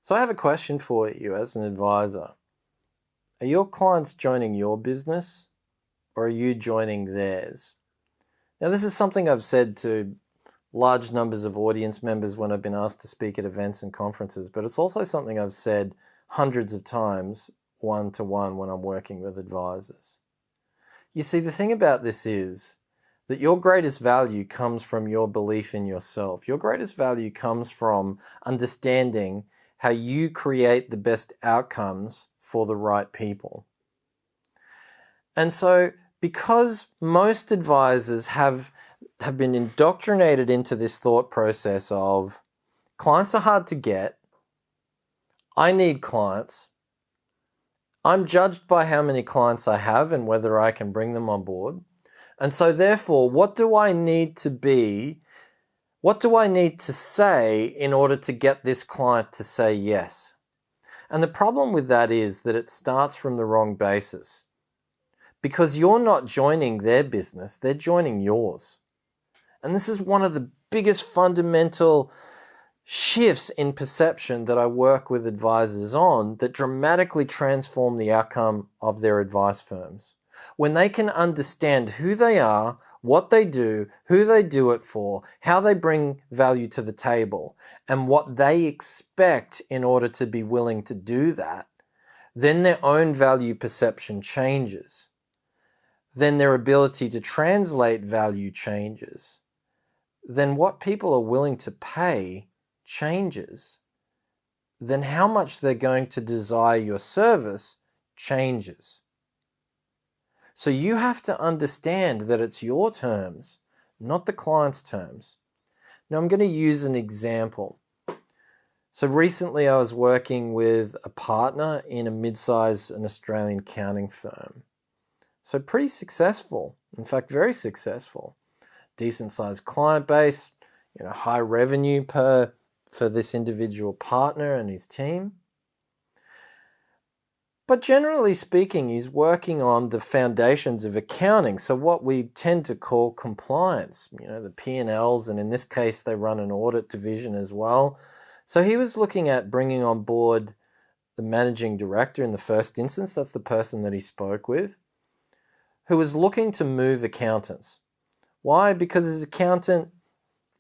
So I have a question for you as an advisor. Are your clients joining your business or are you joining theirs? Now, this is something I've said to large numbers of audience members when I've been asked to speak at events and conferences, but it's also something I've said hundreds of times one-to-one when I'm working with advisors. You see, the thing about this is that your greatest value comes from your belief in yourself. Your greatest value comes from understanding how you create the best outcomes for the right people. And so, because most advisors have been indoctrinated into this thought process of clients are hard to get, I need clients, I'm judged by how many clients I have and whether I can bring them on board. And so therefore, what do I need to be? What do I need to say in order to get this client to say yes? And the problem with that is that it starts from the wrong basis. Because you're not joining their business, they're joining yours. And this is one of the biggest fundamental shifts in perception that I work with advisors on that dramatically transform the outcome of their advice firms. When they can understand who they are, what they do, who they do it for, how they bring value to the table, and what they expect in order to be willing to do that, then their own value perception changes. Then their ability to translate value changes. Then what people are willing to pay changes. Then how much they're going to desire your service changes. So you have to understand that it's your terms, not the client's terms. Now I'm going to use an example. So recently I was working with a partner in a mid-size and Australian accounting firm. So pretty successful, in fact very successful. Decent sized client base, high revenue for this individual partner and his team. But generally speaking, he's working on the foundations of accounting. So what we tend to call compliance, the P&Ls, and in this case, they run an audit division as well. So he was looking at bringing on board the managing director in the first instance. That's the person that he spoke with, who was looking to move accountants. Why? Because his accountant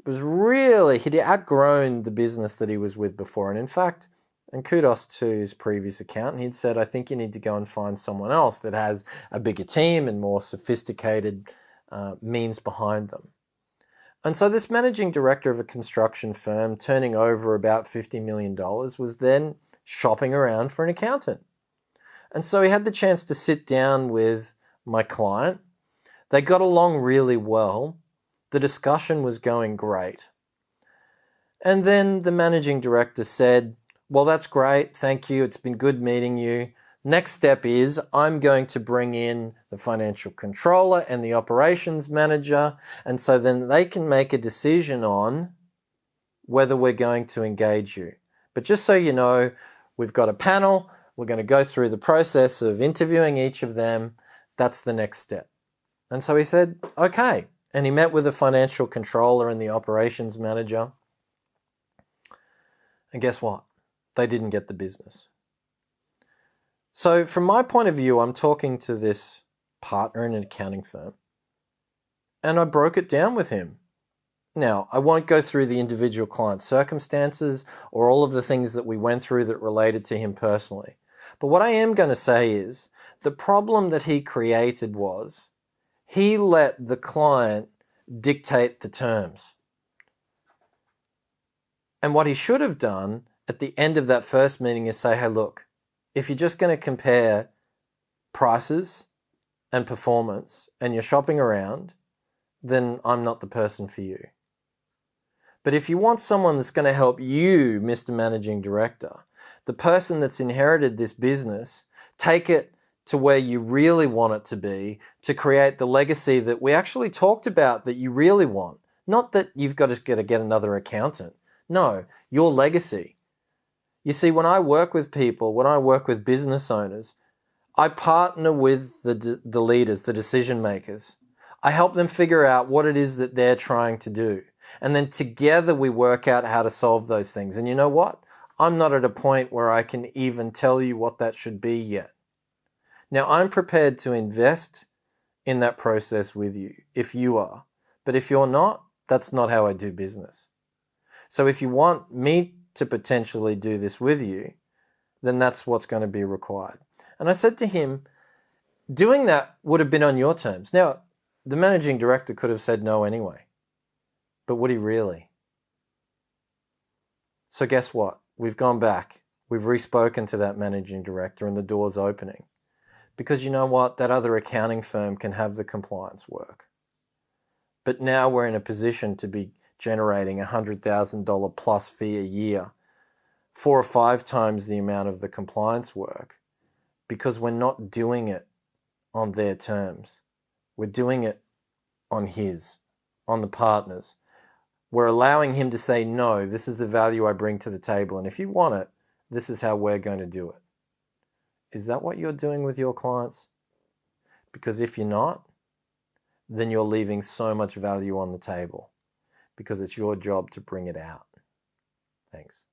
he'd outgrown the business that he was with before. And in fact, and kudos to his previous accountant, he'd said, I think you need to go and find someone else that has a bigger team and more sophisticated means behind them. And so this managing director of a construction firm turning over about $50 million was then shopping around for an accountant. And so he had the chance to sit down with my client. They got along really well. The discussion was going great. And then the managing director said, well, that's great. Thank you. It's been good meeting you. Next step is I'm going to bring in the financial controller and the operations manager. And so then they can make a decision on whether we're going to engage you. But just so you know, we've got a panel. We're going to go through the process of interviewing each of them. That's the next step. And so he said, okay. And he met with the financial controller and the operations manager. And guess what? They didn't get the business. So from my point of view, I'm talking to this partner in an accounting firm. And I broke it down with him. Now, I won't go through the individual client circumstances or all of the things that we went through that related to him personally. But what I am going to say is the problem that he created was he let the client dictate the terms. And what he should have done at the end of that first meeting is say, hey, look, if you're just going to compare prices and performance and you're shopping around, then I'm not the person for you. But if you want someone that's going to help you, Mr. Managing Director, the person that's inherited this business, take it to where you really want it to be, to create the legacy that we actually talked about that you really want. Not that you've got to get another accountant. No, your legacy. You see, when I work with people, when I work with business owners, I partner with the leaders, the decision makers. I help them figure out what it is that they're trying to do. And then together we work out how to solve those things. And you know what? I'm not at a point where I can even tell you what that should be yet. Now, I'm prepared to invest in that process with you if you are. But if you're not, that's not how I do business. So if you want me to potentially do this with you, then that's what's going to be required. And I said to him, doing that would have been on your terms. Now, the managing director could have said no anyway. But would he really? So guess what? We've gone back. We've re-spoken to that managing director and the door's opening. Because you know what? That other accounting firm can have the compliance work. But now we're in a position to be generating $100,000 plus fee a year, 4 or 5 times the amount of the compliance work, because we're not doing it on their terms. We're doing it on the partners. We're allowing him to say, no, this is the value I bring to the table, and if you want it, this is how we're going to do it. Is that what you're doing with your clients? Because if you're not, then you're leaving so much value on the table because it's your job to bring it out. Thanks.